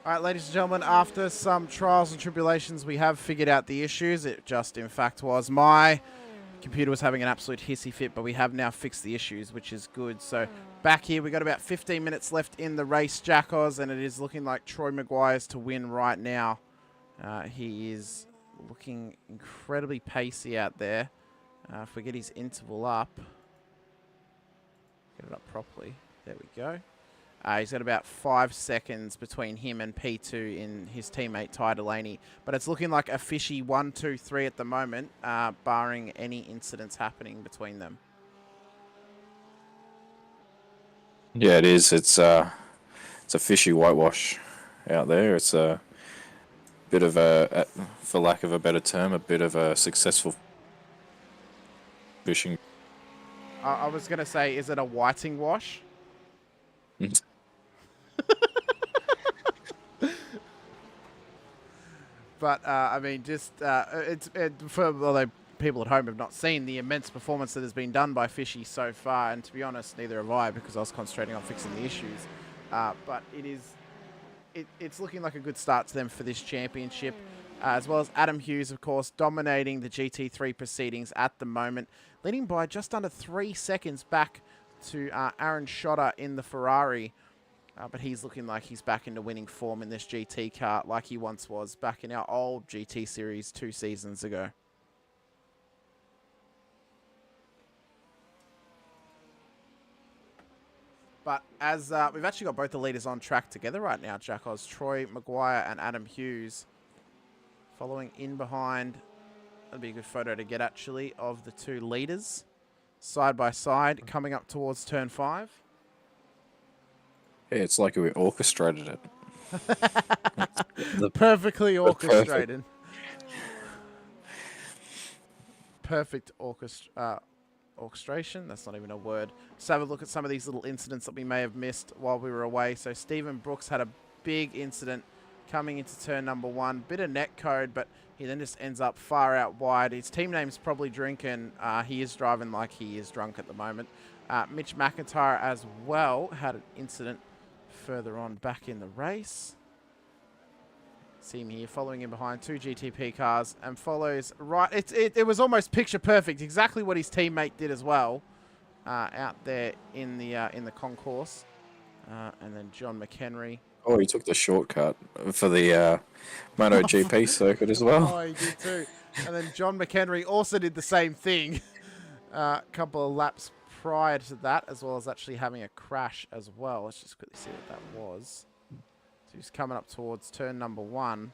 All right, ladies and gentlemen, after some trials and tribulations, we have figured out the issues. It just, in fact, was my computer was having an absolute hissy fit, but we have now fixed the issues, which is good. So back here, we got about 15 minutes left in the race, Jack Oz, and it is looking like Troy Maguire's to win right now. He is looking incredibly pacey out there. If we get his interval up, get it up properly. There we go. He's got about 5 seconds between him and P2 in his teammate Ty Delaney. But it's looking like a fishy 1, 2, 3 at the moment, barring any incidents happening between them. Yeah, it is. It's a fishy whitewash out there. It's a bit of for lack of a better term, a bit of a successful fishing. I was going to say, is it a whiting wash? But, I mean, just, although people at home have not seen the immense performance that has been done by Fishy so far, and to be honest, neither have I, because I was concentrating on fixing the issues. But it's looking like a good start to them for this championship, as well as Adam Hughes, of course, dominating the GT3 proceedings at the moment, leading by just under 3 seconds back to Aaron Schotter in the Ferrari. But he's looking like he's back into winning form in this GT car like he once was back in our old GT series 2 seasons ago. But as we've actually got both the leaders on track together right now, Jack Oz, Troy Maguire and Adam Hughes following in behind. That'd be a good photo to get, actually, of the two leaders side by side coming up towards turn 5. Yeah, it's like we orchestrated it. Perfectly orchestrated. Perfect orchestration. That's not even a word. Let's have a look at some of these little incidents that we may have missed while we were away. So Stephen Brooks had a big incident coming into turn number 1. Bit of net code, but he then just ends up far out wide. His team name's probably drinking. He is driving like he is drunk at the moment. Mitch McIntyre as well had an incident further on back in the race. See him here following in behind 2 GTP cars and follows right. It was almost picture perfect, exactly what his teammate did as well, out there in the concourse. And then John McHenry. Oh, he took the shortcut for the MotoGP circuit as well. Oh, he did too. And then John McHenry also did the same thing a couple of laps prior to that, as well as actually having a crash as well. Let's just quickly see what that was. So he's coming up towards turn number 1.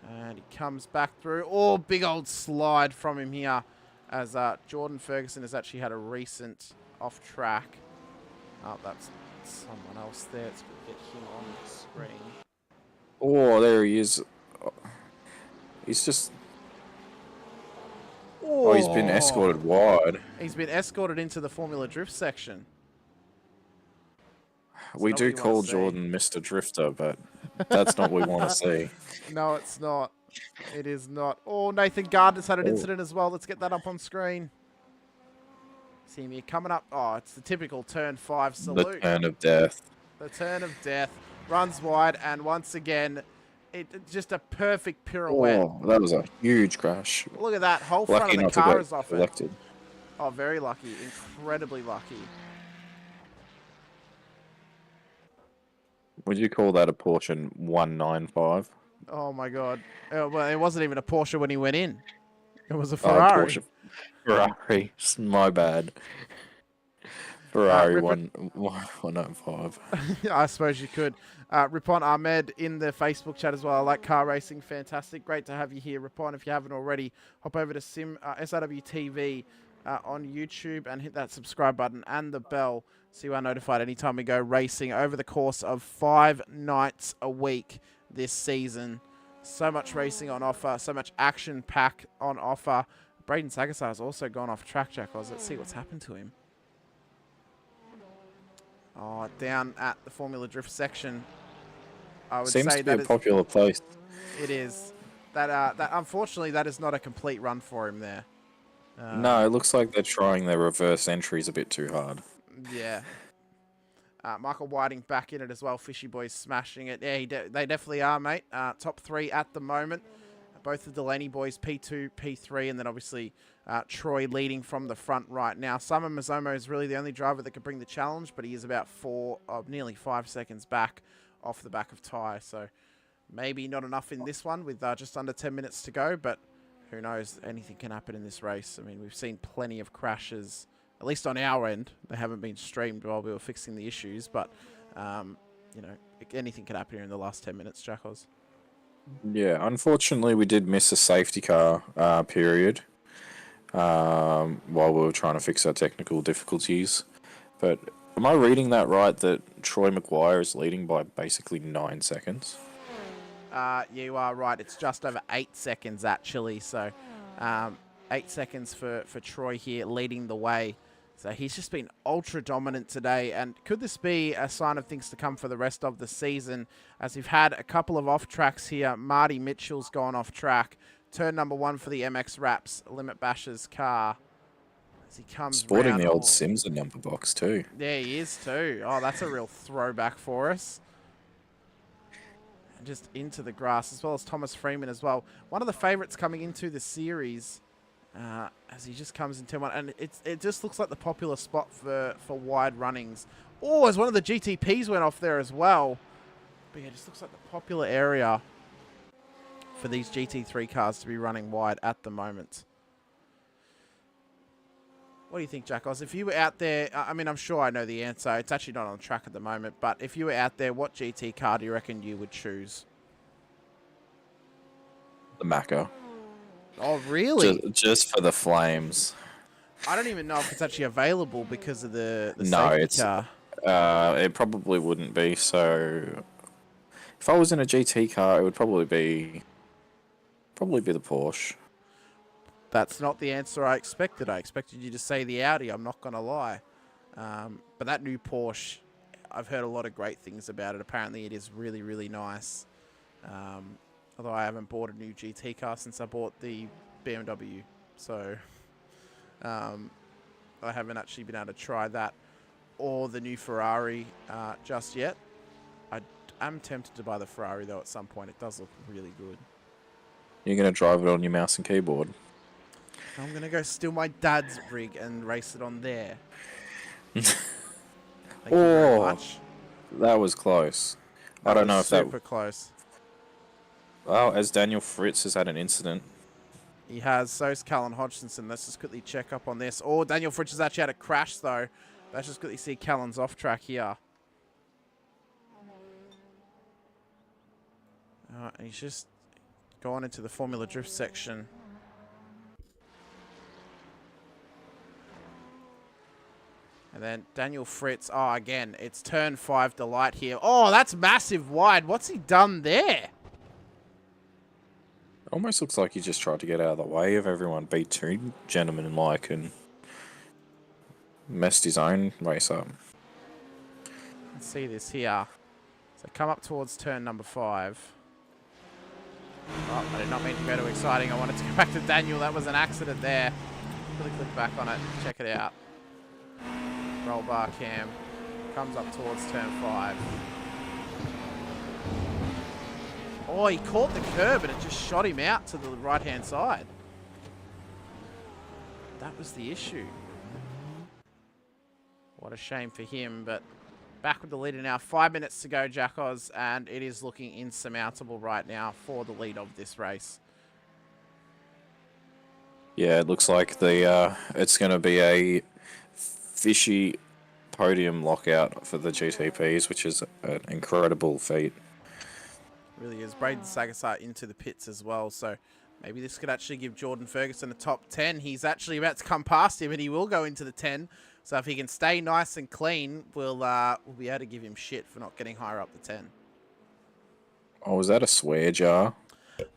And he comes back through. Oh, big old slide from him here, as Jordan Ferguson has actually had a recent off track. Oh, that's someone else there. Let's get him on the screen. Oh, there he is. He's just... Oh, he's been escorted wide. He's been escorted into the Formula Drift section. We do call Jordan Mr. Drifter, but that's not what we want to see. No, it's not. It is not. Oh, Nathan Gardner's had an incident as well. Let's get that up on screen. See him here coming up. Oh, it's the typical turn 5 salute. The turn of death. The turn of death. Runs wide, and once again, just a perfect pirouette. Oh, that was a huge crash. Look at that. Whole front of the car is off it. Oh, very lucky. Incredibly lucky. Would you call that a Porsche 195? Oh, my God. Well, it wasn't even a Porsche when he went in. It was a Ferrari. Ferrari. My bad. Ferrari 195. I suppose you could. Ripon Ahmed in the Facebook chat as well. I like car racing. Fantastic. Great to have you here, Ripon. If you haven't already, hop over to SRW TV on YouTube and hit that subscribe button and the bell so you are notified anytime we go racing over the course of 5 nights a week this season. So much racing on offer, so much action pack on offer. Braden Sagasar has also gone off track, Jack Oz. Let's see what's happened to him. Oh, down at the Formula Drift section. I would Seems say to be a popular place. It is. That unfortunately, that is not a complete run for him there. No, it looks like they're trying their reverse entries a bit too hard. Yeah. Michael Whiting back in it as well. Fishy Boys smashing it. Yeah, they definitely are, mate. Top 3 at the moment. Both the Delaney boys, P2, P3, and then obviously Troy leading from the front right now. Summer Mazomo is really the only driver that could bring the challenge, but he is about nearly 5 seconds back off the back of Ty. So maybe not enough in this one with just under 10 minutes to go, but who knows? Anything can happen in this race. I mean, we've seen plenty of crashes, at least on our end. They haven't been streamed while we were fixing the issues, but, you know, anything can happen here in the last 10 minutes, Jackos. Yeah, unfortunately, we did miss a safety car period while we were trying to fix our technical difficulties. But am I reading that right, that Troy McGuire is leading by basically 9 seconds? You are right. It's just over 8 seconds, actually. So 8 seconds for Troy here leading the way. So he's just been ultra dominant today. And could this be a sign of things to come for the rest of the season? As we've had a couple of off tracks here. Marty Mitchell's gone off track. Turn number 1 for the MX Raps, Limit Basher's car. As he comes Sporting round. the old Simsa number box too. There he is too. Oh, that's a real throwback for us. And just into the grass, as well as Thomas Freeman as well. One of the favourites coming into the series. As he just comes in turn 1, and it just looks like the popular spot for wide runnings. Oh, as one of the GTPs went off there as well. But yeah, it just looks like the popular area for these GT3 cars to be running wide at the moment. What do you think, Jackos? If you were out there, I mean, I'm sure I know the answer. It's actually not on track at the moment, but if you were out there, what GT car do you reckon you would choose? The Macca. Oh, really? Just for the flames. I don't even know if it's actually available because of the No, safety car. It probably wouldn't be. So if I was in a GT car, it would probably be the Porsche. That's not the answer I expected. I expected you to say the Audi. I'm not going to lie. But that new Porsche, I've heard a lot of great things about it. Apparently, it is really, really nice. Although I haven't bought a new GT car since I bought the BMW. So I haven't actually been able to try that or the new Ferrari just yet. I am tempted to buy the Ferrari, though, at some point. It does look really good. You're going to drive it on your mouse and keyboard? I'm going to go steal my dad's rig and race it on there. Thank you very much. That was close. I don't know if that... super close. Well, as Daniel Fritz has had an incident. He has. So's Callan Hodgkinson. Let's just quickly check up on this. Oh, Daniel Fritz has actually had a crash, though. Let's just quickly see Callan's off track here. He's just gone into the Formula Drift section. And then Daniel Fritz. Oh, again, it's turn 5 Delight here. Oh, that's massive wide. What's he done there? Almost looks like he just tried to get out of the way of everyone, beat 2 gentlemen like, and messed his own race up. Let's see this here. So come up towards turn number 5. Oh, I did not mean to go too exciting. I wanted to go back to Daniel. That was an accident there. Really click back on it. Check it out. Roll bar cam. Comes up towards turn 5. Oh, he caught the curb and it just shot him out to the right-hand side. That was the issue. What a shame for him, but back with the leader now. 5 minutes to go, Jackos, and it is looking insurmountable right now for the lead of this race. Yeah, it looks like it's going to be a fishy podium lockout for the GTPs, which is an incredible feat. Really is. Braden Sagasar into the pits as well, so maybe this could actually give Jordan Ferguson a top 10. He's actually about to come past him, and he will go into the 10. So if he can stay nice and clean, we'll be able to give him shit for not getting higher up the 10. Oh, was that a swear jar?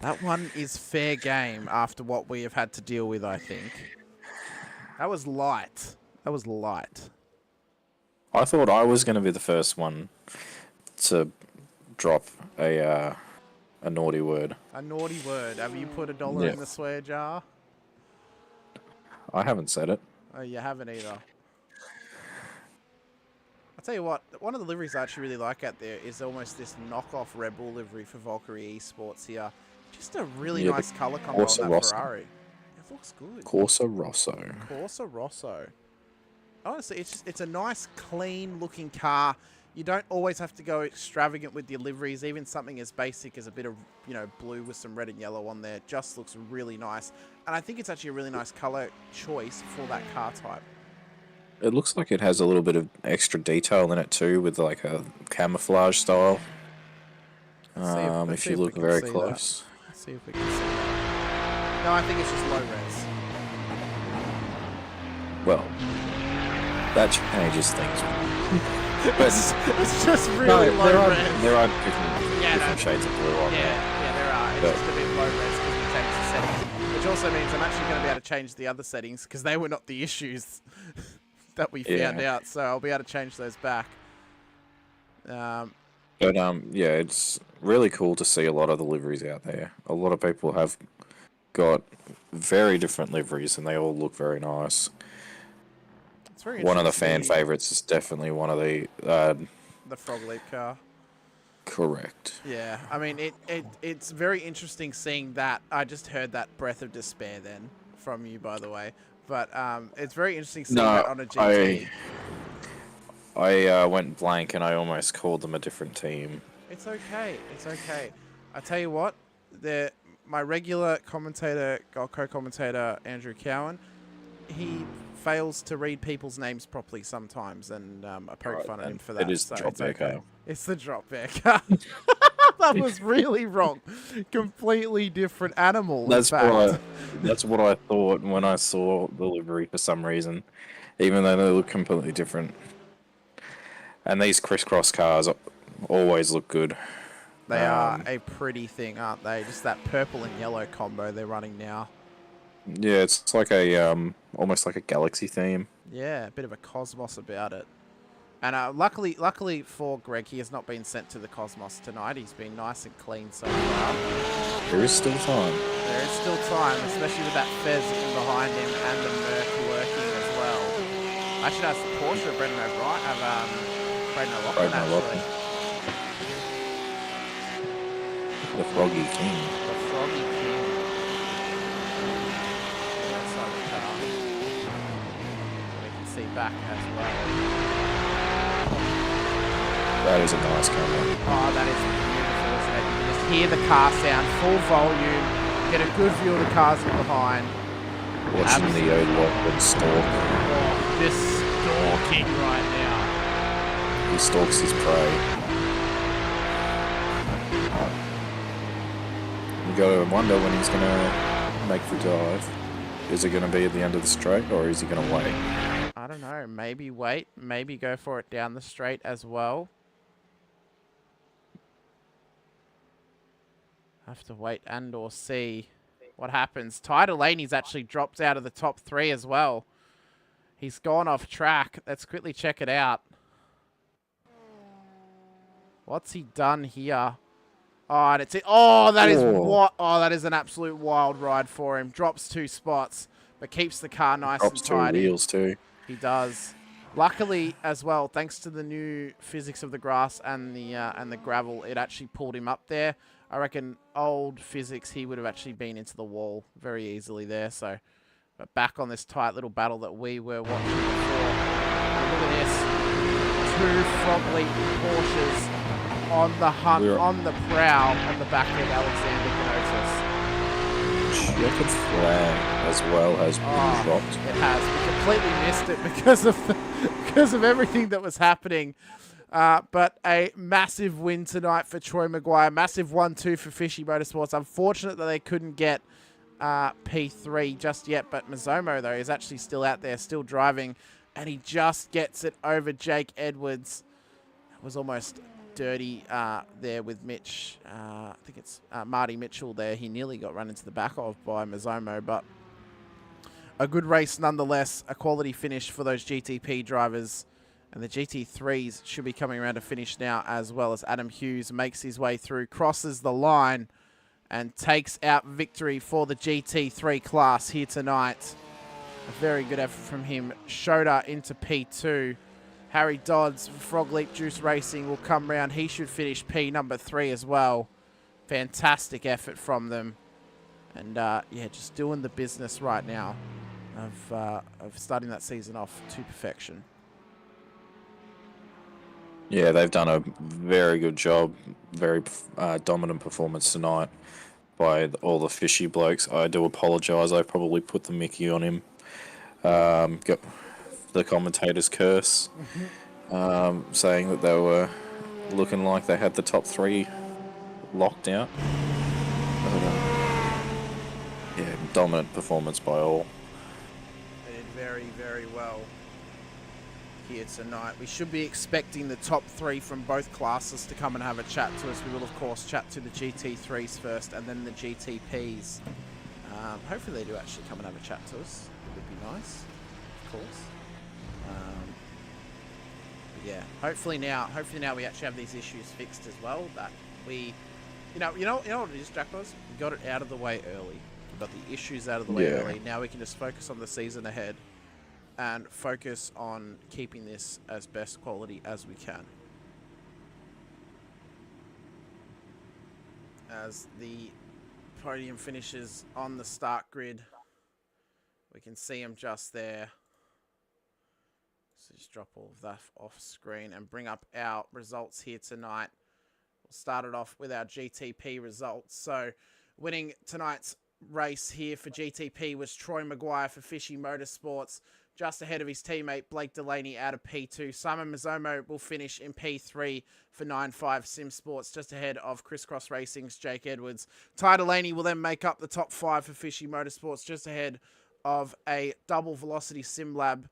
That one is fair game after what we have had to deal with, I think. That was light. That was light. I thought I was going to be the first one to drop a naughty word. A naughty word. Have you put $1 in the swear jar? I haven't said it. Oh, you haven't either. I'll tell you what. one of the liveries I actually really like out there is almost this knockoff Red Bull livery for Valkyrie Esports here. Just a really Yeah, nice colour combo on Corsa that Rosso. Ferrari. It looks good. Corsa Rosso. Corsa Rosso. Honestly, it's a nice, clean-looking car. You don't always have to go extravagant with your liveries. Even something as basic as a bit of, blue with some red and yellow on there just looks really nice. And I think it's actually a really nice colour choice for that car type. It looks like it has a little bit of extra detail in it too, with like a camouflage style. If you look very close. Let's see if we can see that. No, I think it's just low res. Well, that changes things. But it's just really low res. There are different shades of blue on there. Yeah, there are. It's just a bit low res because we changed the settings, which also means I'm actually going to be able to change the other settings because they were not the issues that we found out. So I'll be able to change those back. Yeah, it's really cool to see a lot of the liveries out there. A lot of people have got very different liveries, and they all look very nice. It's very one of the fan favorites is definitely one of the Frog Leap car. Correct. Yeah, I mean it's very interesting seeing that. I just heard that breath of despair then from you, by the way. But it's very interesting seeing that on a GT. I went blank and I almost called them a different team. It's okay. It's okay. I tell you what, my regular commentator, co-commentator Andrew Cowan, he fails to read people's names properly sometimes, and I poke fun at him for that. It is the drop bear car. It's the drop bear car. That was really wrong. Completely different animal. That's what I thought when I saw the livery for some reason, even though they look completely different. And these crisscross cars always look good. They are a pretty thing, aren't they? Just that purple and yellow combo they're running now. Yeah, it's like a almost like a galaxy theme. Yeah, a bit of a cosmos about it. And luckily for Greg, he has not been sent to the cosmos tonight. He's been nice and clean so far. There is still time. There is still time, especially with that Fez behind him and the Merc working as well. Actually, that's the Porsche of Brendan O'Brien. Braden O'Loughlin, The Froggy King. The Froggy King. Outside the car. We can see back as well. That is a nice camera. Oh, that is beautiful, isn't it? You can just hear the car sound, full volume, get a good view of the cars from behind. Watching the O'Loughlin stalk. Oh, just stalking right now. He stalks his prey. You go and wonder when he's going to make the dive. Is it going to be at the end of the straight, or is he going to wait? I don't know. Maybe wait. Maybe go for it down the straight as well. Have to wait and or see what happens. Ty Delaney's actually dropped out of the top 3 as well. He's gone off track. Let's quickly check it out. What's he done here? Oh, and it's it. Oh, that is what? Oh, that is an absolute wild ride for him. Drops 2 spots, but keeps the car nice and tidy. Drops 2 wheels too. He does. Luckily, as well, thanks to the new physics of the grass and the gravel, it actually pulled him up there. I reckon old physics, he would have actually been into the wall very easily there. So, but back on this tight little battle that we were watching before. Look at this. 2 Frog Leap Porsches on the hunt, on the prowl, on the back of Alexander Ganotis. Checkered flag as well has been dropped. It has. We completely missed it because of everything that was happening. But a massive win tonight for Troy Maguire. Massive 1-2 for Fishy Motorsports. Unfortunate that they couldn't get P3 just yet. But Mazomo, though, is actually still out there, still driving. And he just gets it over Jake Edwards. It was almost dirty there with Mitch. I think it's Marty Mitchell there. He nearly got run into the back of by Mazomo. But a good race nonetheless. A quality finish for those GTP drivers. And the GT3s should be coming around to finish now, as well as Adam Hughes makes his way through, crosses the line, and takes out victory for the GT3 class here tonight. A very good effort from him. Shota into P2. Harry Dodds, Frog Leap Juice Racing will come round. He should finish P number 3 as well. Fantastic effort from them. And, yeah, just doing the business right now of starting that season off to perfection. Yeah, they've done a very good job. Very dominant performance tonight by all the fishy blokes. I do apologise. I probably put the Mickey on him. Got the commentator's curse, saying that they were looking like they had the top 3 locked out. Yeah, dominant performance by all. They did very, very well here tonight. We should be expecting the top 3 from both classes to come and have a chat to us. We will, of course, chat to the GT3s first and then the GTPs. Hopefully they do actually come and have a chat to us. It would be nice, of course. But yeah, hopefully now we actually have these issues fixed as well. That we, you know what it is, Jackos? We got it out of the way early. We got the issues out of the way early. Now we can just focus on the season ahead and focus on keeping this as best quality as we can. As the podium finishes on the start grid, we can see them just there. So just drop all of that off screen and bring up our results here tonight. We'll start it off with our GTP results. So winning tonight's race here for GTP was Troy Maguire for Fishy Motorsports, just ahead of his teammate Blake Delaney out of P2. Simon Mazzomo will finish in P3 for 9.5 Sim Sports, just ahead of Crisscross Racing's Jake Edwards. Ty Delaney will then make up the top 5 for Fishy Motorsports, just ahead of a double velocity Sim Lab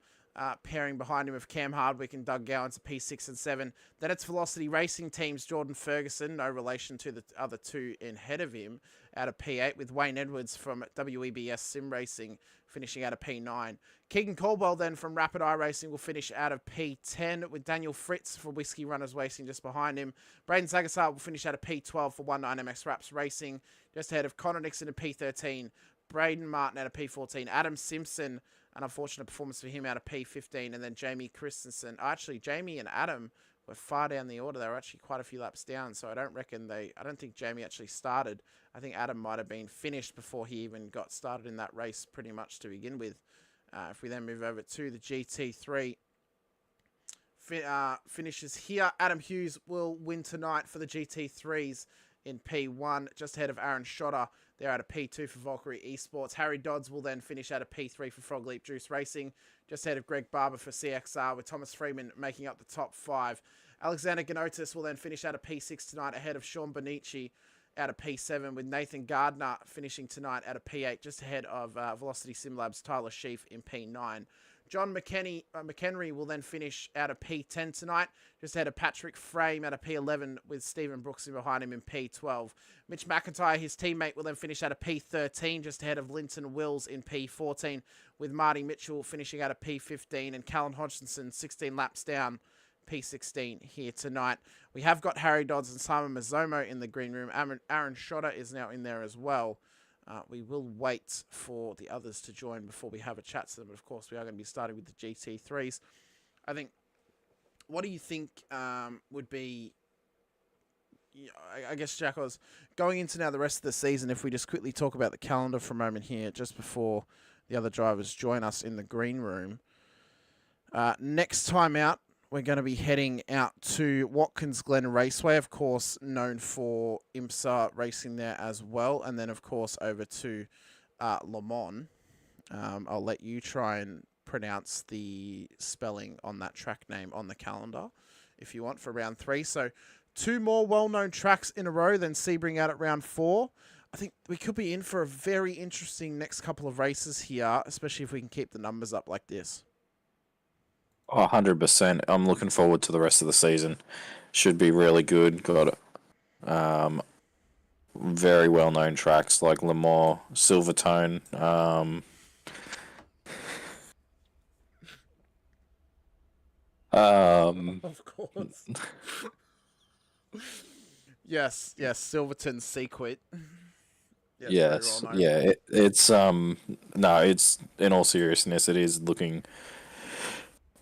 pairing behind him of Cam Hardwick and Doug Gowan to P6 and 7. Then it's Velocity Racing Team's Jordan Ferguson, no relation to the other 2 in ahead of him, out of P8, with Wayne Edwards from WEBS Sim Racing finishing out of P9. Keegan Caldwell then from Rapid Eye Racing will finish out of P10, with Daniel Fritz for Whiskey Runners Racing just behind him. Braden Zagasar will finish out of P12 for 19MX Raps Racing, just ahead of Connor Nixon at P13. Braden Martin out of P14. Adam Simpson, an unfortunate performance for him, out of P15. And then Jamie Christensen. Actually, Jamie and Adam were far down the order. They were actually quite a few laps down. So I don't think Jamie actually started. I think Adam might have been finished before he even got started in that race pretty much to begin with. If we then move over to the GT3 finishes here, Adam Hughes will win tonight for the GT3s in P1, just ahead of Aaron Schotter. They're out of P2 for Valkyrie Esports. Harry Dodds will then finish out of P3 for Frog Leap Juice Racing, just ahead of Greg Barber for CXR, with Thomas Freeman making up the top 5. Alexander Ganotis will then finish out of P6 tonight, ahead of Sean Bonici out of P7, with Nathan Gardner finishing tonight out of P8, just ahead of Velocity Simlabs Tyler Sheaf in P9. John McHenry will then finish out of P10 tonight, just ahead of Patrick Frame out of P11, with Stephen Brooks behind him in P12. Mitch McIntyre, his teammate, will then finish out of P13, just ahead of Linton Wills in P14, with Marty Mitchell finishing out of P15, and Callan Hodgkinson 16 laps down, P16 here tonight. We have got Harry Dodds and Simon Mazzomo in the green room. Aaron Schotter is now in there as well. We will wait for the others to join before we have a chat to them. But of course, we are going to be starting with the GT3s. I think, what do you think would be, I guess, Jackos, going into now the rest of the season, if we just quickly talk about the calendar for a moment here, just before the other drivers join us in the green room. Next time out, we're going to be heading out to Watkins Glen Raceway, of course, known for IMSA racing there as well. And then, of course, over to Le Mans. I'll let you try and pronounce the spelling on that track name on the calendar, if you want, for round 3. So 2 more well-known tracks in a row, then Sebring out at round 4. I think we could be in for a very interesting next couple of races here, especially if we can keep the numbers up like this. 100%. I'm looking forward to the rest of the season. Should be really good. Got very well-known tracks like Le Mans, Silvertone. Of course. yes, Silverton Sequit. Yes, well, yeah. It's no. It's, in all seriousness, it is looking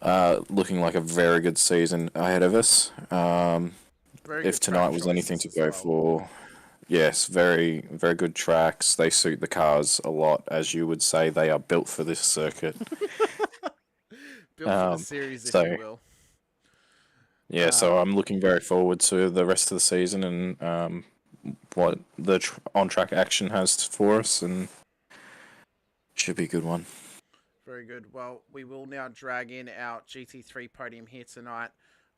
looking like a very good season ahead of us. Very If good track tonight was anything choices to as go well. for, yes, very, very good tracks. They suit the cars a lot, as you would say. They are built for this circuit. Built for the Um, series, if you so will. yeah, Uh, so I'm looking very forward to the rest of the season and what the on track action has for us, and should be a good one. Very good. Well, we will now drag in our GT3 podium here tonight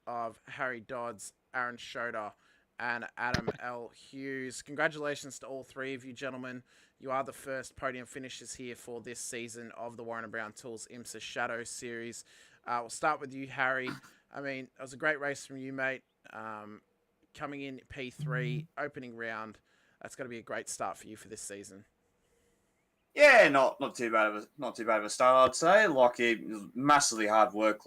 of Harry Dodds, Aaron Schroeder, and Adam L. Hughes. Congratulations to all three of you, gentlemen. You are the first podium finishers here for this season of the Warren & Brown Tools IMSA Shadow Series. We'll start with you, Harry. I mean, it was a great race from you, mate. Coming in P3, opening round. That's got to be a great start for you for this season. Yeah, not too bad of a start, I'd say. Like it was massively hard work.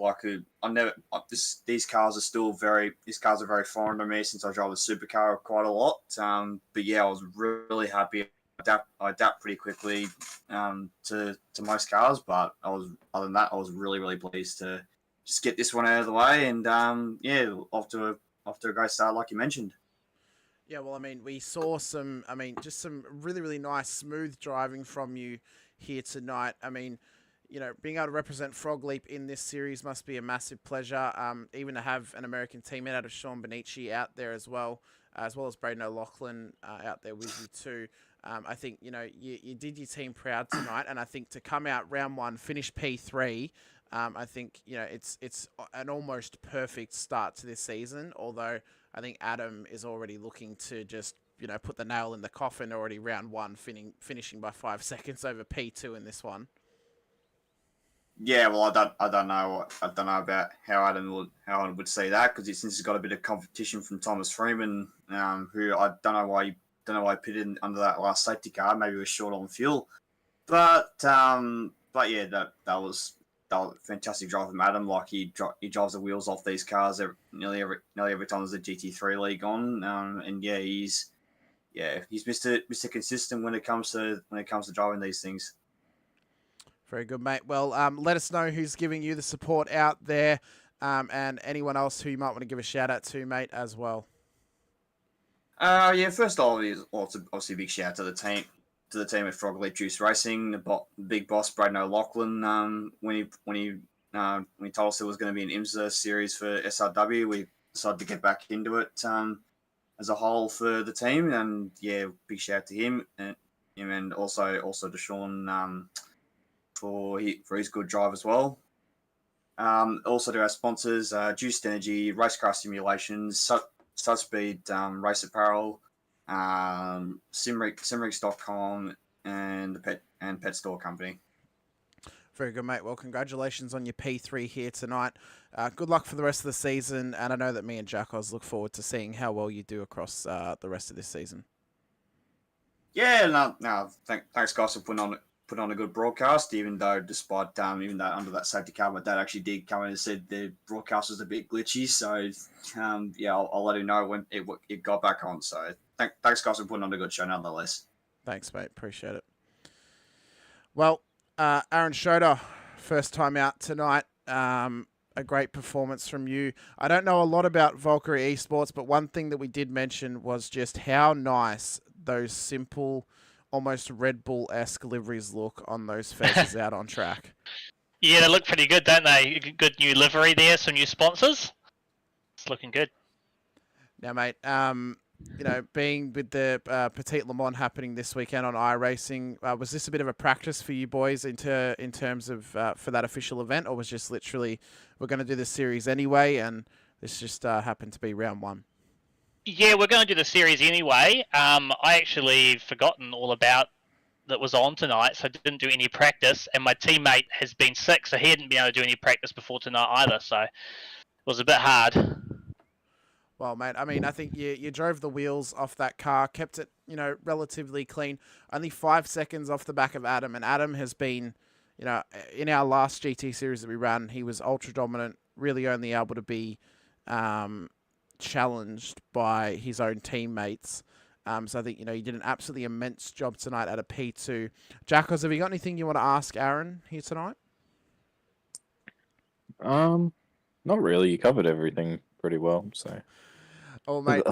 These cars are still these cars are very foreign to me since I drive a supercar quite a lot. But yeah, I was really happy. I adapt pretty quickly to most cars, but other than that, I was really pleased to just get this one out of the way, and yeah, off to a great start, like you mentioned. Yeah, well, I mean, we saw just some really nice, smooth driving from you here tonight. I mean, being able to represent Frog Leap in this series must be a massive pleasure. Even to have an American teammate out of Sean Benici out there as well as Braden O'Loughlin out there with you too. I think, you did your team proud tonight, and I think to come out round one, finish P3, I think, it's an almost perfect start to this season, although I think Adam is already looking to just, put the nail in the coffin already round one, finishing by 5 seconds over P2 in this one. Yeah, well, I don't know about how Adam would see that because since he's got a bit of competition from Thomas Freeman, who I don't know why he pitted in under that last safety car. Maybe he was short on fuel, but yeah, that was a fantastic drive from Adam. Like he drives the wheels off these cars nearly every time there's a GT3 league on, and yeah, he's Mr. Consistent when it comes to driving these things. Very good, mate. Well, let us know who's giving you the support out there, and anyone else who you might want to give a shout out to, mate, as well. Yeah. First of all, obviously a big shout out to the team at Frog Leap Juice Racing, the big boss Braden O'Loughlin. When he told us there was going to be an IMSA series for SRW, we decided to get back into it as a whole for the team, and yeah, big shout out to him and also to Sean for his good drive as well. Also to our sponsors, Juiced Energy, Racecraft Simulations, Sudspeed Race Apparel, Simrix.com, and the Pet Store Company. Very good, mate. Well, congratulations on your P3 here tonight. Good luck for the rest of the season, and I know that me and Jack Oz look forward to seeing how well you do across the rest of this season. Yeah, no. Thanks, guys, for putting on a good broadcast. Even though, despite even though under that safety car, my dad actually did come in and said the broadcast was a bit glitchy. So, yeah, I'll let him know when it got back on. So, thanks, guys, for putting on a good show, nonetheless. Thanks, mate. Appreciate it. Well, Aaron Schroeder, first time out tonight. A great performance from you. I don't know a lot about Valkyrie Esports, but one thing that we did mention was just how nice those simple, almost Red Bull-esque liveries look on those faces out on track. Yeah, they look pretty good, don't they? Good new livery there, some new sponsors. It's looking good. Now, mate, being with the Petite Le Mans happening this weekend on iRacing, was this a bit of a practice for you boys in terms of for that official event, or was just literally we're going to do this series anyway, and this just happened to be round one? Yeah, we're going to do the series anyway. I actually forgotten all about that was on tonight, so I didn't do any practice, and my teammate has been sick, so he hadn't been able to do any practice before tonight either, so it was a bit hard. Well, mate, I mean, I think you drove the wheels off that car, kept it, relatively clean. Only 5 seconds off the back of Adam, and Adam has been, in our last GT series that we ran, he was ultra dominant, really only able to be challenged by his own teammates. So I think, he did an absolutely immense job tonight at a P2. Jackos, have you got anything you want to ask Aaron here tonight? Not really. You covered everything pretty well. So, Oh, mate.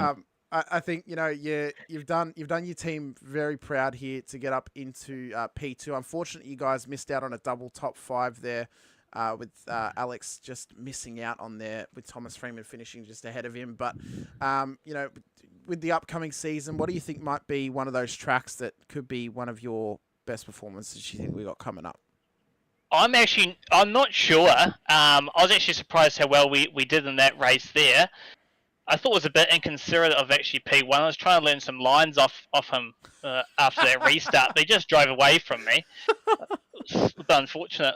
I think you've done your team very proud here to get up into P2. Unfortunately, you guys missed out on a double top 5 there, with Alex just missing out on there, with Thomas Freeman finishing just ahead of him. But with the upcoming season, what do you think might be one of those tracks that could be one of your best performances you think we got coming up? I'm not sure. I was actually surprised how well we did in that race there. I thought it was a bit inconsiderate of actually P1. I was trying to learn some lines off him after that restart, but he just drove away from me. It's a bit unfortunate.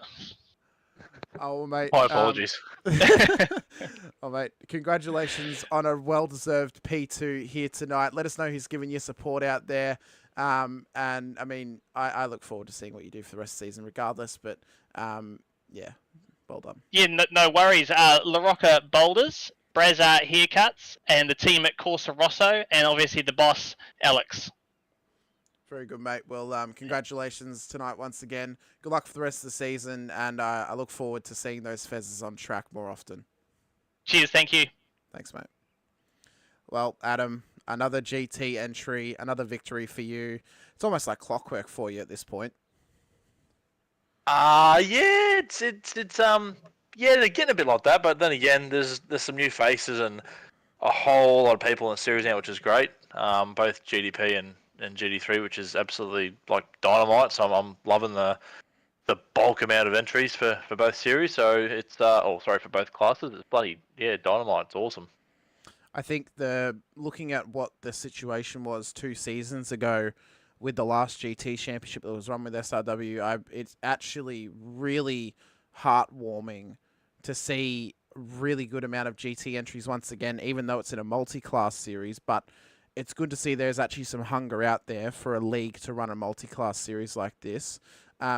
Oh, mate. My apologies. Oh, mate. Congratulations on a well-deserved P2 here tonight. Let us know who's giving you support out there. And, I mean, I look forward to seeing what you do for the rest of the season regardless. But, yeah, well done. Yeah, no worries. La Rocca Boulders, Brazza Haircuts, and the team at Corsa Rosso, and obviously the boss, Alex. Very good, mate. Well, congratulations tonight once again. Good luck for the rest of the season, and I look forward to seeing those fezzes on track more often. Cheers, thank you. Thanks, mate. Well, Adam, another GT entry, another victory for you. It's almost like clockwork for you at this point. Yeah, it's yeah, they're getting a bit like that, but then again, there's some new faces and a whole lot of people in the series now, which is great. Both GDP and GD3, which is absolutely like dynamite. So I'm loving the bulk amount of entries for both series. So it's for both classes. It's bloody dynamite. It's awesome. I think looking at what the situation was 2 seasons ago with the last GT championship that was run with SRW, it's actually really heartwarming to see really good amount of GT entries once again, even though it's in a multi-class series. But it's good to see there's actually some hunger out there for a league to run a multi-class series like this.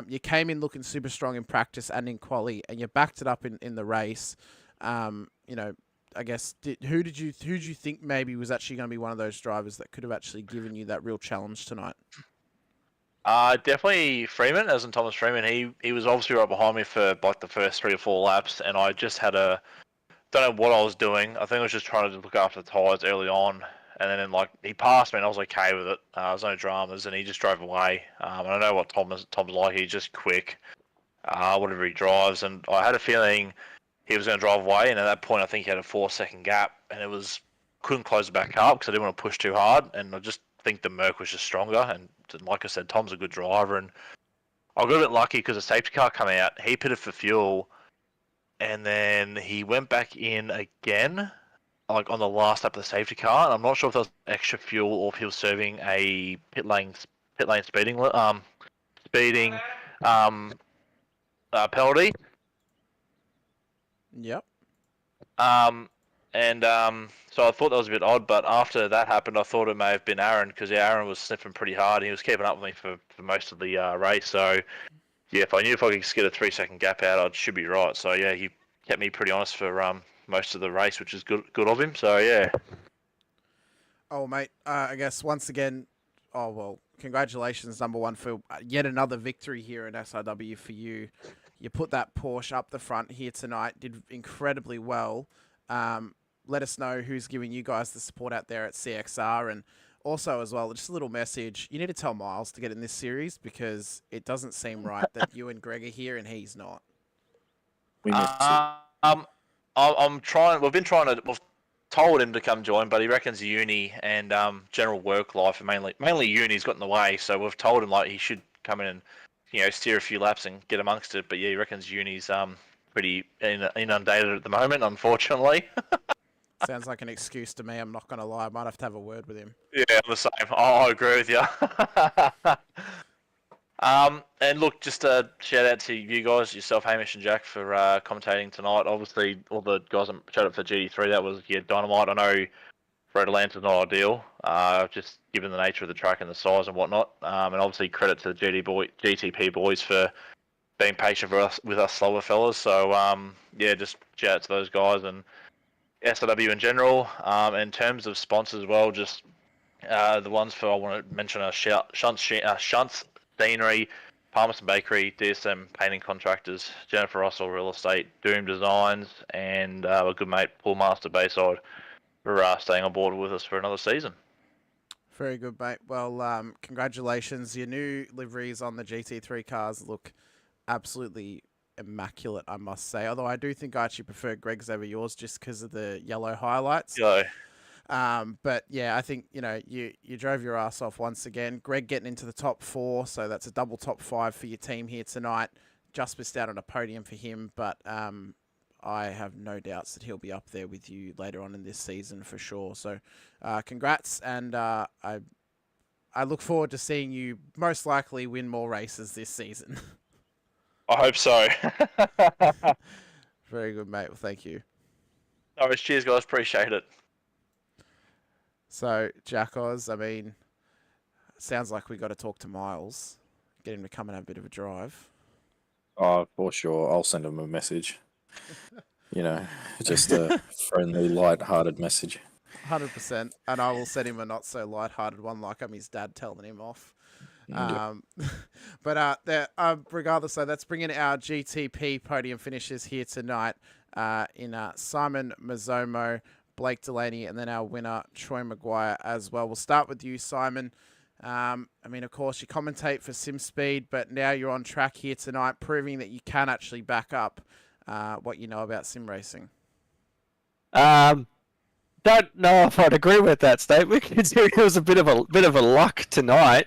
You came in looking super strong in practice and in quali, and you backed it up in the race. I guess who did you think maybe was actually going to be one of those drivers that could have actually given you that real challenge tonight? Definitely Freeman, as in Thomas Freeman. He was obviously right behind me for like the first 3 or 4 laps, and I just had don't know what I was doing. I think I was just trying to look after the tyres early on, and then he passed me, and I was okay with it. There was no dramas, and he just drove away. And I know what Tom's like. He's just quick, whatever he drives, and I had a feeling he was going to drive away. And at that point, I think he had a 4-second gap, and couldn't close it back up because I didn't want to push too hard. And I just think the Merc was just stronger. And like I said, Tom's a good driver, and I got a bit lucky because the safety car came out. He pitted for fuel, and then he went back in again, like on the last lap of the safety car. And I'm not sure if there was extra fuel or if he was serving a pit lane speeding penalty. Yep. So I thought that was a bit odd, but after that happened, I thought it may have been Aaron, because Aaron was sniffing pretty hard. He was keeping up with me for most of the race. So yeah, if I knew if I could just get a 3-second gap out, I should be right. So yeah, he kept me pretty honest for most of the race, which is good of him. So yeah. Oh, mate, I guess once again, congratulations, number one, for yet another victory here in SRW for you. You put that Porsche up the front here tonight, did incredibly well. Let us know who's giving you guys the support out there at CXR. And also as well, just a little message. You need to tell Miles to get in this series, because it doesn't seem right that you and Greg are here and he's not. We missed it. I'm trying. We've told him to come join, but he reckons uni and general work life, and mainly uni's got in the way. So we've told him like he should come in and steer a few laps and get amongst it. But yeah, he reckons uni's pretty inundated at the moment, unfortunately. Sounds like an excuse to me. I'm not going to lie. I might have to have a word with him. Yeah, I'm the same. I agree with you. And look, just a shout out to you guys, yourself, Hamish and Jack, for commentating tonight. Obviously, all the guys that showed up for GD3, that was dynamite. I know Red Atlanta's not ideal, just given the nature of the track and the size and whatnot. And obviously, credit to the GTP boys for being patient with us slower fellas. So just shout out to those guys and SRW in general. In terms of sponsors as well, just the ones I want to mention are Shunts Scenery, Palmerston Bakery, DSM Painting Contractors, Jennifer Russell Real Estate, Doom Designs, and our good mate Paul Master Bayside for staying on board with us for another season. Very good, mate. Well, congratulations. Your new liveries on the GT3 cars look absolutely immaculate, I must say. Although I do think I actually prefer Greg's over yours just because of the yellow highlights. So, But yeah, I think, you drove your ass off once again. Greg getting into the top 4, so that's a double top 5 for your team here tonight. Just missed out on a podium for him, but I have no doubts that he'll be up there with you later on in this season for sure. So congrats, and I look forward to seeing you most likely win more races this season. I hope so. Very good, mate. Well, thank you. No worries. Cheers, guys. Appreciate it. So, Jack Oz, I mean, sounds like we got to talk to Miles, get him to come and have a bit of a drive. Oh, for sure. I'll send him a message. Just a friendly, light-hearted message. 100%. And I will send him a not so light-hearted one like I'm his dad telling him off. Yep. Regardless, so that's bringing our GTP podium finishes here tonight in Simon Mazzomo, Blake Delaney, and then our winner, Troy Maguire, as well. We'll start with you, Simon. Of course, you commentate for SimSpeed, but now you're on track here tonight, proving that you can actually back up what you know about sim racing. Don't know if I'd agree with that statement, considering it was a bit of a luck tonight.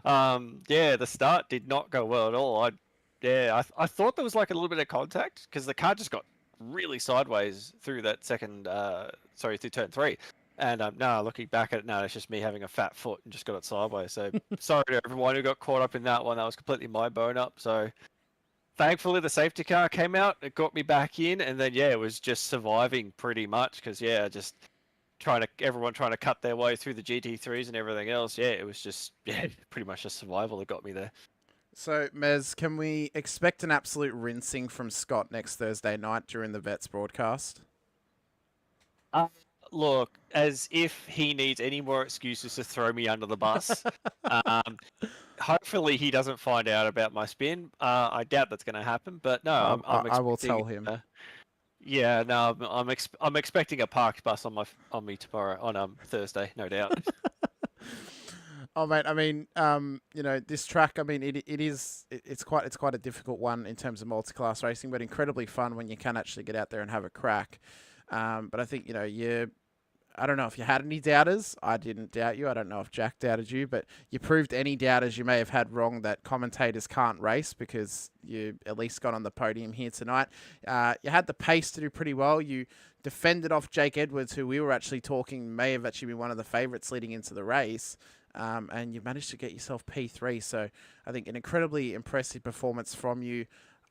The start did not go well at all. I thought there was like a little bit of contact because the car just got really sideways through that through turn 3. And looking back at it now, it's just me having a fat foot and just got it sideways. So sorry to everyone who got caught up in that one. That was completely my bone up. So thankfully the safety car came out. It got me back in, and then it was just surviving pretty much because just everyone trying to cut their way through the GT3s and everything else. It was just pretty much just survival that got me there. So, Mez, can we expect an absolute rinsing from Scott next Thursday night during the Vets broadcast? Look, as if he needs any more excuses to throw me under the bus. Hopefully he doesn't find out about my spin. I doubt that's going to happen, but no, I will tell him. I'm expecting a parked bus on me tomorrow on Thursday, no doubt. Oh mate, this track, it's quite a difficult one in terms of multi-class racing, but incredibly fun when you can actually get out there and have a crack. But I think I don't know if you had any doubters. I didn't doubt you. I don't know if Jack doubted you, but you proved any doubters you may have had wrong that commentators can't race because you at least got on the podium here tonight. You had the pace to do pretty well. You defended off Jake Edwards, who we were actually talking may have actually been one of the favourites leading into the race. And you managed to get yourself P3. So I think an incredibly impressive performance from you.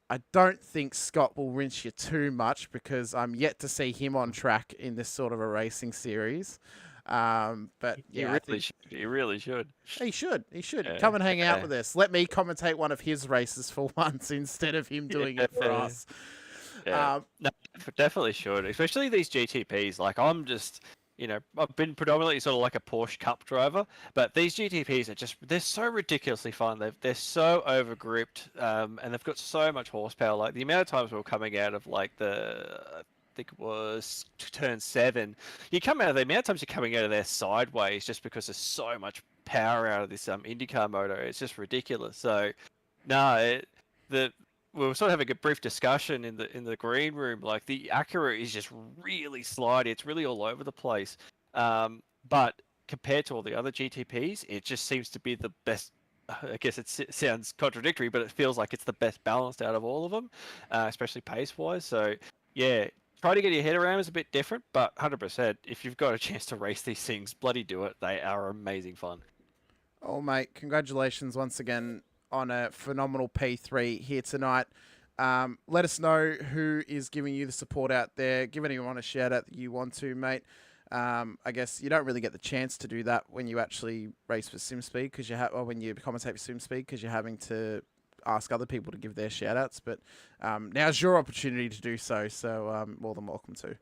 I don't think Scott will rinse you too much because I'm yet to see him on track in this sort of a racing series. But he really should. He should. Yeah. Come and hang out with us. Let me commentate one of his races for once instead of him doing it for us. Yeah. No, definitely should. Especially these GTPs. Like I'm just, I've been predominantly sort of like a Porsche Cup driver, but these GTPs they're so ridiculously fun. They're so overgripped, and they've got so much horsepower. Like the amount of times we were coming out of I think it was turn 7, you come out of the amount of times you're coming out of there sideways just because there's so much power out of this IndyCar motor. It's just ridiculous. So, we were sort of having a brief discussion in the green room. Like the Acura is just really slidey. It's really all over the place. But compared to all the other GTPs, it just seems to be the best. I guess it sounds contradictory, but it feels like it's the best balanced out of all of them, especially pace-wise. So, try to get your head around is a bit different, but 100%, if you've got a chance to race these things, bloody do it. They are amazing fun. Oh, mate, congratulations once again on a phenomenal P3 here tonight. Let us know who is giving you the support out there. Give anyone a shout out that you want to, mate. I guess you don't really get the chance to do that when you actually race for SimSpeed because or when you commentate for SimSpeed because you're having to ask other people to give their shout outs. But now's your opportunity to do so. So more than welcome to.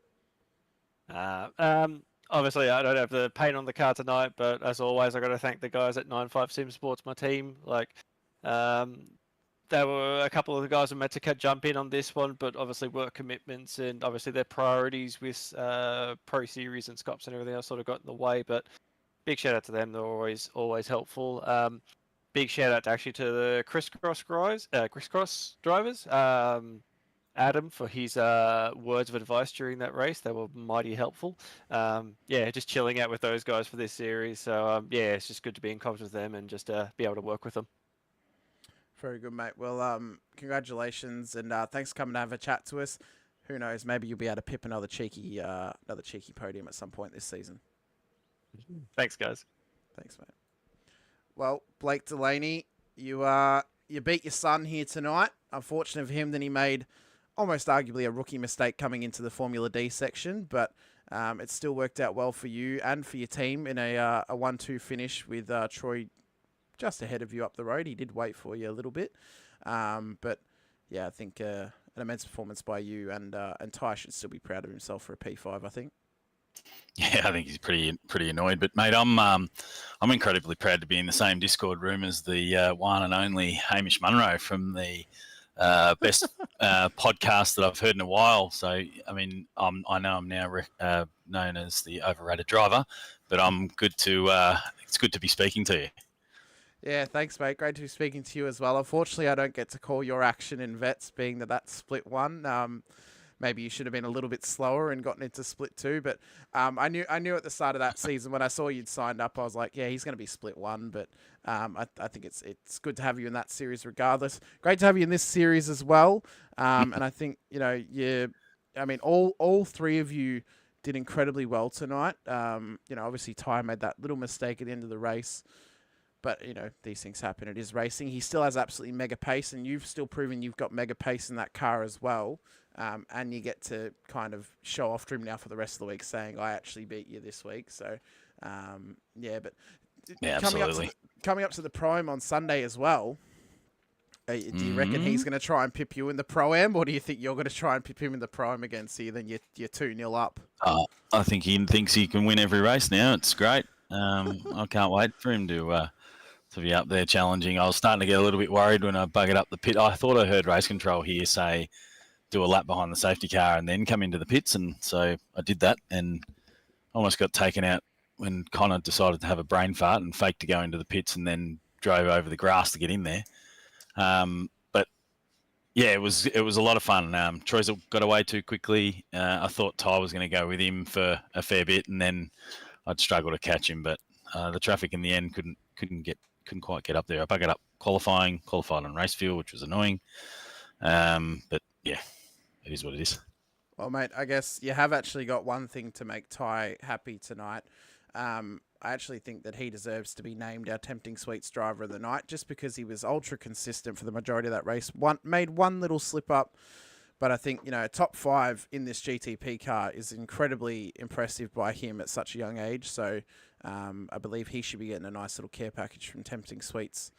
Obviously, I don't have the paint on the car tonight, but as always, I got to thank the guys at 95 Sim Sports, my team. there were a couple of the guys who meant to jump in on this one, but obviously work commitments and obviously their priorities with Pro Series and Scops and everything else sort of got in the way. But big shout out to them; they're always helpful. Big shout out actually to the crisscross drivers. Adam for his words of advice during that race. They were mighty helpful. Yeah, just chilling out with those guys for this series. So yeah, it's just good to be in contact with them and just be able to work with them. Very good, mate. Well, congratulations, and thanks for coming to have a chat to us. Who knows? Maybe you'll be able to pip another cheeky podium at some point this season. Thanks, guys. Thanks, mate. Well, Blake Delaney, you beat your son here tonight. Unfortunate for him that he made almost arguably a rookie mistake coming into the Formula D section, but it still worked out well for you and for your team in a 1-2 finish with Troy just ahead of you up the road. He did wait for you a little bit, but yeah, I think an immense performance by you, and Ty should still be proud of himself for a P5. I think. Yeah, I think he's pretty annoyed. But mate, I'm incredibly proud to be in the same Discord room as the one and only Hamish Munro from the best podcast that I've heard in a while. So I mean, I know I'm now known as the overrated driver, but I'm good to. It's good to be speaking to you. Yeah, thanks, mate. Great to be speaking to you as well. Unfortunately, I don't get to call your action in vets, being that split one. Maybe you should have been a little bit slower and gotten into split two. But I knew at the start of that season when I saw you'd signed up, I was like, yeah, he's going to be split one. But I think it's good to have you in that series regardless. Great to have you in this series as well. And I think all three of you did incredibly well tonight. Obviously Ty made that little mistake at the end of the race. But, these things happen. It is racing. He still has absolutely mega pace, and you've still proven you've got mega pace in that car as well. And you get to kind of show off to him now for the rest of the week, saying, I actually beat you this week. So, yeah, absolutely. Coming up to the Pro-Am on Sunday as well, do you reckon he's going to try and pip you in the Pro-Am, or do you think you're going to try and pip him in the Pro-Am again, so then you're 2-0 up? I think he thinks he can win every race now. It's great. I can't wait for him to be up there challenging. I was starting to get a little bit worried when I buggered up the pit. I thought I heard race control here say do a lap behind the safety car and then come into the pits, and so I did that and almost got taken out when Connor decided to have a brain fart and faked to go into the pits and then drove over the grass to get in there. But yeah, it was a lot of fun. Troy's got away too quickly. I thought Ty was going to go with him for a fair bit, and then I'd struggle to catch him. But the traffic in the end couldn't quite get up there. I buggered up qualified on Racefield, which was annoying. But yeah, it is what it is. Well, mate, I guess you have actually got one thing to make Ty happy tonight. I actually think that he deserves to be named our Tempting Sweets driver of the night, just because he was ultra consistent for the majority of that race. Made one little slip up, but I think, top 5 in this GTP car is incredibly impressive by him at such a young age. So I believe he should be getting a nice little care package from Tempting Sweets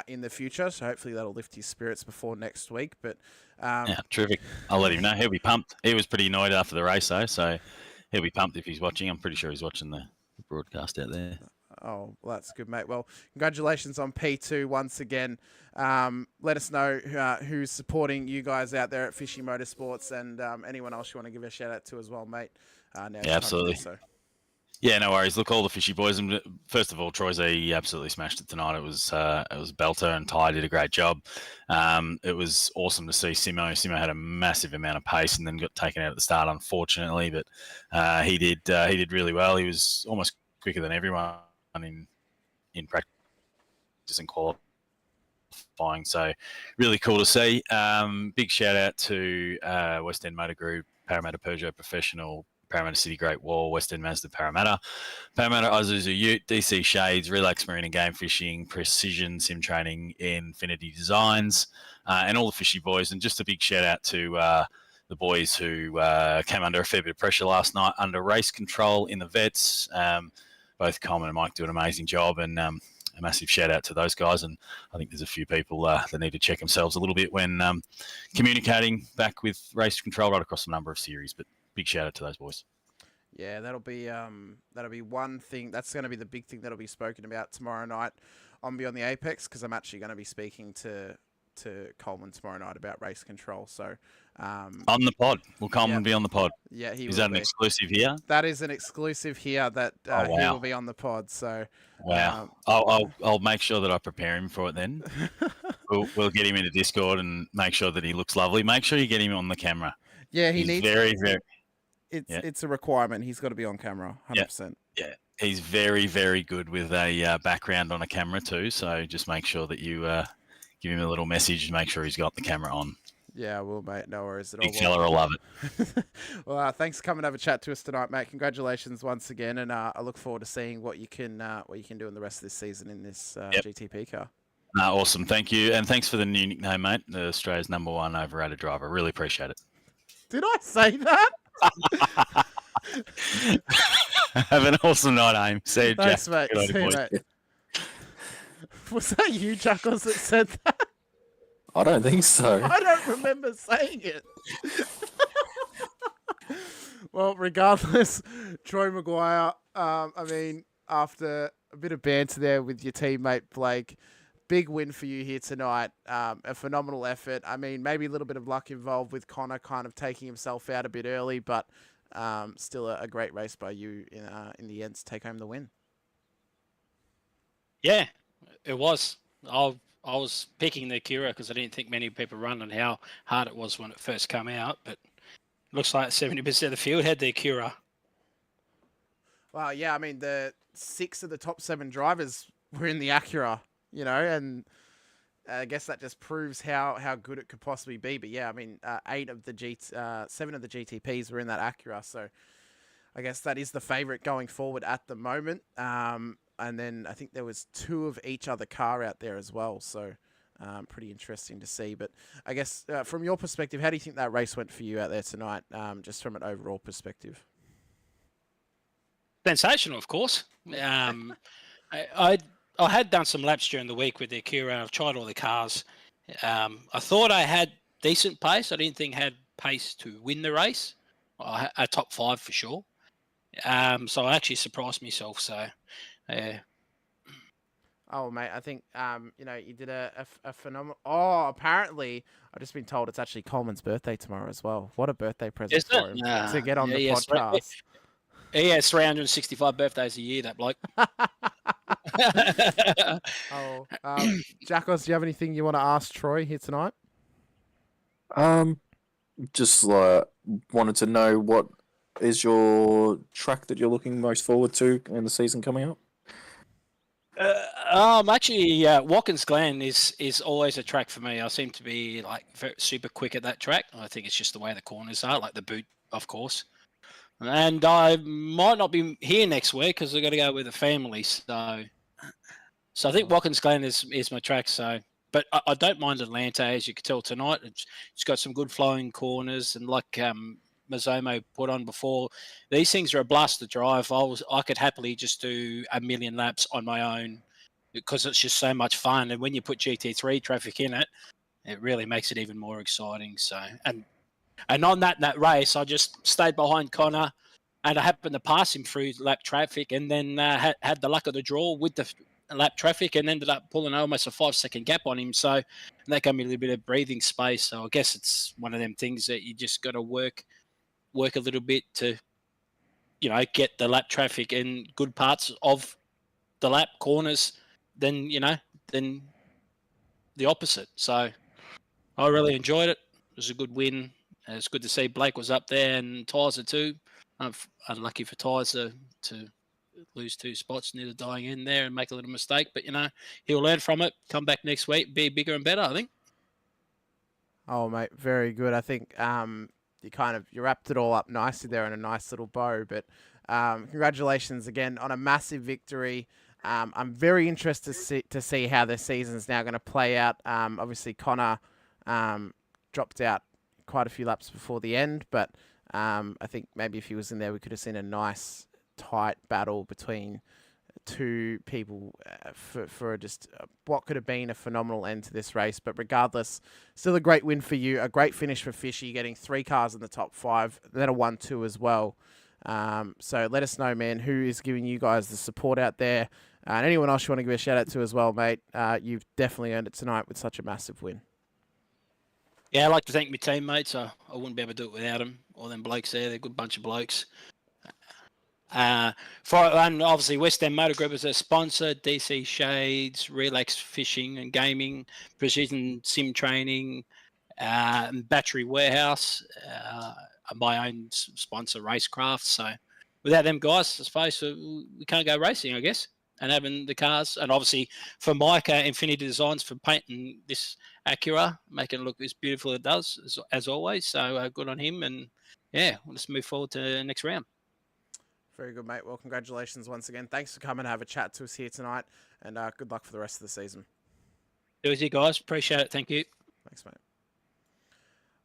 in the future. So hopefully that'll lift his spirits before next week. But yeah, terrific. I'll let him know. He'll be pumped. He was pretty annoyed after the race, though, so he'll be pumped if he's watching. I'm pretty sure he's watching the broadcast out there. Oh, well, that's good, mate. Well, congratulations on P2 once again. Let us know who's supporting you guys out there at Fishy Motorsports, and anyone else you want to give a shout out to as well, mate. Yeah, absolutely. Yeah, no worries. Look, all the Fishy boys. And first of all, Troy's he absolutely smashed it tonight. It was belter, and Ty did a great job. It was awesome to see Simo. Simo had a massive amount of pace, and then got taken out at the start, unfortunately. But he did really well. He was almost quicker than everyone in practice and qualifying. So really cool to see. Big shout out to West End Motor Group, Parramatta Peugeot Professional, Parramatta City Great Wall, West End Mazda Parramatta, Parramatta Isuzu Ute, DC Shades, Relax Marine and Game Fishing, Precision Sim Training, Infinity Designs, and all the Fishy boys. And just a big shout out to the boys who came under a fair bit of pressure last night under race control in the vets. Both Coleman and Mike do an amazing job, and a massive shout out to those guys. And I think there's a few people that need to check themselves a little bit when communicating back with race control right across a number of series. But big shout out to those boys. Yeah, that'll be one thing. That's going to be the big thing that'll be spoken about tomorrow night on Beyond the Apex, because I'm actually going to be speaking to to Coleman tomorrow night about race control. So On the pod. Will Coleman Yep. be on the pod? yeah, he Is will that an be. exclusive here? That is an exclusive here that Oh, he wow. will be on the pod. So Wow. I'll make sure that I prepare him for it then. We'll get him into Discord and make sure that he looks lovely. Make sure you get him on the camera. yeah, he He's needs. very, very. It's a requirement. He's got to be on camera, 100%. Yeah, he's very, very good with a background on a camera too. So just make sure that you give him a little message and make sure he's got the camera on. Yeah, well, mate, no worries at all. Big fella will love it. Well, thanks for coming to have a chat to us tonight, mate. Congratulations once again, and I look forward to seeing what you can do in the rest of this season in this GTP car. Awesome, thank you, and thanhanks for the new nickname, mate. Australia's #1 overrated driver. Really appreciate it. Did I say that? Have an awesome night, Aim. See you, Thanks, Jack. mate. Good on See you, you, boys. mate. Was that you, Jackals, that said that? I don't think so. I don't remember saying it. Well, regardless, Troy Maguire, I mean, after a bit of banter there with your teammate Blake, big win for you here tonight. A phenomenal effort. I mean, maybe a little bit of luck involved with Connor kind of taking himself out a bit early, but still a great race by you in the end to take home the win. Yeah, it was. I was picking the Acura because I didn't think many people run and how hard it was when it first came out, but looks like 70% of the field had the Acura. Well, yeah, I mean, the 6 of the top 7 drivers were in the Acura, you know, and I guess that just proves how good it could possibly be. But yeah, I mean, 7 of the GTPs were in that Acura, so I guess that is the favourite going forward at the moment. And then I think there was 2 of each other car out there as well, so pretty interesting to see. But I guess from your perspective, how do you think that race went for you out there tonight, just from an overall perspective? Sensational, of course. I had done some laps during the week with the Acura. I've tried all the cars. I thought I had decent pace. I didn't think I had pace to win the race. A top 5 for sure. So I actually surprised myself. So, yeah. Oh, mate, I think, you did a phenomenal... Oh, apparently, I've just been told it's actually Coleman's birthday tomorrow as well. What a birthday present for him to get on the podcast. He has 365 birthdays a year, that bloke. Jackos, do you have anything you want to ask Troy here tonight? Just wanted to know what is your track that you're looking most forward to in the season coming up? Actually, Watkins Glen is always a track for me. I seem to be like super quick at that track. I think it's just the way the corners are, like the boot, of course. And I might not be here next week because I've got to go with the family. So I think Watkins Glen is my track. So, but I don't mind Atlanta, as you could tell tonight. It's got some good flowing corners, and like Mazomo put on before, these things are a blast to drive. I could happily just do a million laps on my own because it's just so much fun. And when you put GT3 traffic in it, it really makes it even more exciting. So, and on that race, I just stayed behind Connor, and I happened to pass him through lap traffic, and then had the luck of the draw with the lap traffic, and ended up pulling almost a 5-second gap on him. So that gave me a little bit of breathing space. So I guess it's one of them things that you just got to work a little bit to, get the lap traffic in good parts of the lap corners, then the opposite. So I really enjoyed it. It was a good win. It's good to see Blake was up there and Tyser too. Unlucky for Tyser to lose 2 spots near the dying end there and make a little mistake, but he'll learn from it, come back next week, be bigger and better, I think. Oh, mate, very good. I think you wrapped it all up nicely there in a nice little bow, but congratulations again on a massive victory. I'm very interested to see how the season's now going to play out. Obviously, Connor dropped out quite a few laps before the end, but I think maybe if he was in there, we could have seen a nice, tight battle between 2 people for just what could have been a phenomenal end to this race. But regardless, still a great win for you, a great finish for Fishy, getting 3 cars in the top 5, then a 1-2 as well. So let us know, man, who is giving you guys the support out there. And anyone else you want to give a shout out to as well, mate. You've definitely earned it tonight with such a massive win. Yeah, I'd like to thank my teammates. I wouldn't be able to do it without them. All them blokes there, they're a good bunch of blokes. And obviously West End Motor Group is a sponsor, DC Shades, Relax Fishing and Gaming, Precision Sim Training, Battery Warehouse, my own sponsor, Racecraft. So without them guys, I suppose we can't go racing, I guess, and having the cars. And obviously for Mike, Infinity Designs for painting this Acura, making it look as beautiful as it does, as always. So good on him. And yeah, let's move forward to the next round. Very good, mate. Well, congratulations once again. Thanks for coming and have a chat to us here tonight, and good luck for the rest of the season. Do it, you guys. Appreciate it. Thank you. Thanks, mate.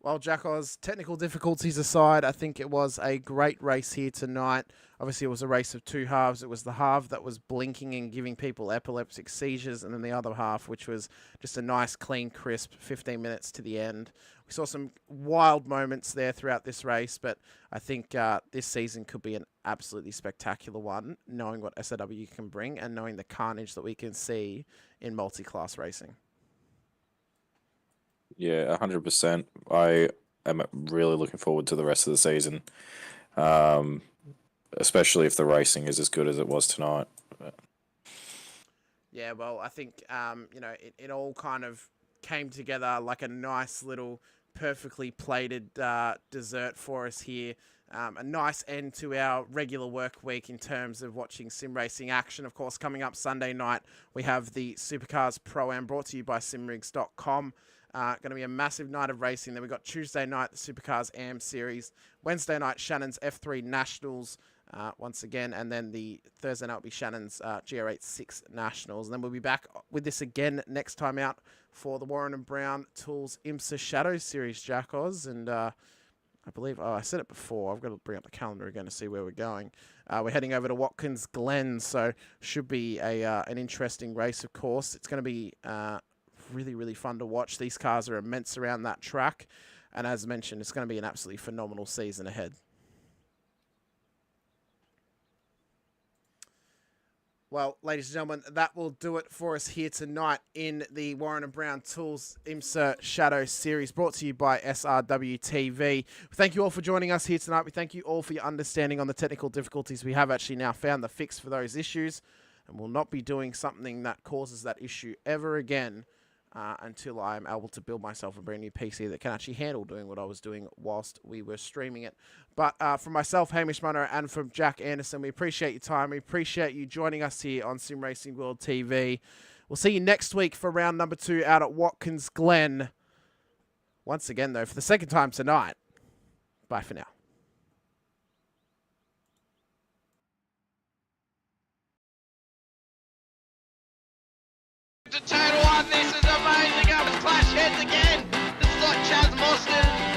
Well, Jack Oz, technical difficulties aside, I think it was a great race here tonight. Obviously, it was a race of two halves. It was the half that was blinking and giving people epileptic seizures, and then the other half, which was just a nice, clean, crisp 15 minutes to the end. We saw some wild moments there throughout this race, but I think this season could be an absolutely spectacular one, knowing what SAW can bring and knowing the carnage that we can see in multi-class racing. Yeah, 100%. I am really looking forward to the rest of the season, especially if the racing is as good as it was tonight. Yeah, well, I think, it all kind of came together like a nice little perfectly plated dessert for us here. A nice end to our regular work week in terms of watching sim racing action. Of course, coming up Sunday night, we have the Supercars Pro-Am brought to you by simrigs.com. Going to be a massive night of racing. Then we've got Tuesday night, the Supercars AM Series. Wednesday night, Shannon's F3 Nationals once again. And then the Thursday night will be Shannon's GR86 Nationals. And then we'll be back with this again next time out for the Warren and Brown Tools IMSA Shadow Series, Jack Oz. And I believe, I said it before. I've got to bring up the calendar again to see where we're going. We're heading over to Watkins Glen, so should be an interesting race, of course. It's going to be really, really fun to watch. These cars are immense around that track. And as mentioned, it's going to be an absolutely phenomenal season ahead. Well, ladies and gentlemen, that will do it for us here tonight in the Warren and Brown Tools IMSA Shadow Series, brought to you by SRW TV. Thank you all for joining us here tonight. We thank you all for your understanding on the technical difficulties. We have actually now found the fix for those issues, and will not be doing something that causes that issue ever again until I'm able to build myself a brand new PC that can actually handle doing what I was doing whilst we were streaming it. But from myself, Hamish Munro, and from Jack Anderson, we appreciate your time. We appreciate you joining us here on Sim Racing World TV. We'll see you next week for round number 2 out at Watkins Glen. Once again, though, for the second time tonight, bye for now. To turn one, this is amazing. Up and clash heads again. This is like Chaz Mostert